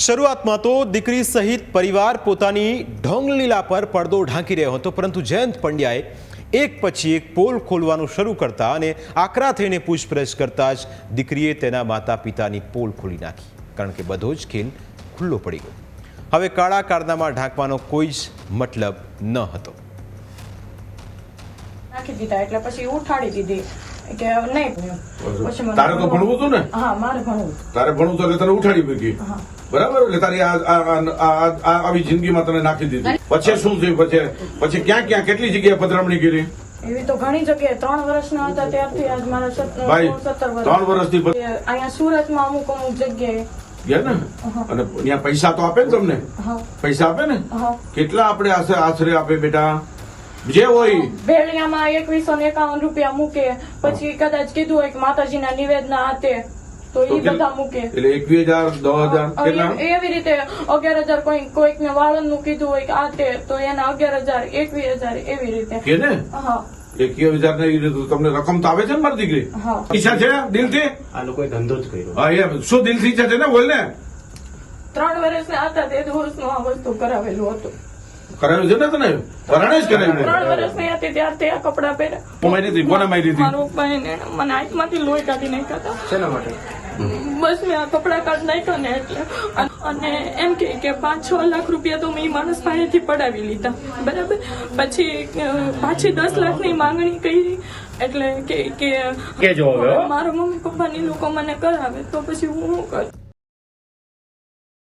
શરૂઆતમાં તો દીકરી સહિત પરિવાર પોતાની ઢોંગ લીલા પર પડદો ઢાંકી રહ્યો હતો, પરંતુ જયંત પંડ્યાએ એક પછી એક પોલ ખોલવાનું શરૂ કરતા અને આકરા થઈને પૂછપરછ કરતા જ દીકરીએ તેના માતા પિતાની પોલ ખોલી નાખી, કારણ કે બધો જ ખેલ ખુલ્લો પડી ગયો. હવે કાળા કારનામા ઢાંકવાનો કોઈ જ મતલબ ન હતો. નાખી દીધા એટલે પછી ઉઠાડી દીધી કે નહીં પછી તારે તો ભણવું હતું ને? હા, મારે ભણવું. તારે ભણવું તો તને ઉઠાડી મૂકી, બરાબર? એટલે તારી આવી જિંદગીમાં તને નાખી દીધી. પછી શું થયું? પછી ક્યાં ક્યાં કેટલી જગ્યાએ પધરામણી કરી? એવી તો ઘણી જગ્યાએ 3 વર્ષના હતા ત્યારથી આજ મારા 17 વર્ષ. 3 વર્ષથી અહીંયા સુરતમાં અમુક જગ્યાએ ગયા ને? અને ત્યાં પૈસા તો આપે ને તમને? પૈસા આપે ને? કેટલા આપણે આશરે આપે બેટા? જે હોય ભેળિયામાં 2151 રૂપિયા મૂકે, પછી કદાચ કીધું હોય કે માતાજીના નિવેદના આતે તો એ બધા મૂકે. એટલે 21,000 10,000 કેટલા? એવી રીતે 11,000 કોઈકને વાળંદનું કીધું હોય કે આતે તો એના 11,000 21,000 એવી રીતે કે ને? 21,000 ને તમને રકમ તો આવે છે ને મારી દીકરી? ઈચ્છા છે દિલથી? આ લોકોએ ધંધો જ કર્યો. હા, એમ શું દિલથી ઈચ્છા છે ને? બોલ ને. 3 વર્ષના હતા તે દિવસનું આ વસ્તુ કરાવેલું હતું. કરાવ્યું છે ને તને? પરાણે જ કરાવ્યું. 3 વર્ષની હતી ત્યારથી આ કપડા પહેર્યા. મારી હતી? કોને મારી હતી? મારો ભાઈને મને આંખમાંથી લોહી કાઢી નાખ્યા હતા. શેના માટે? બસ મેં આ કપડા કાઢી નાખ્યા ને એટલે. અને એમ કે 5-6 લાખ રૂપિયા તો મેં ઈ માણસ પાસેથી પડાવી લીધા, બરાબર? પછી પાછી 10 લાખની માંગણી કરી. એટલે કે કેજો હવે મારા મમ્મી પપ્પાની લોકો મને કરાવે તો પછી હું શું કરું?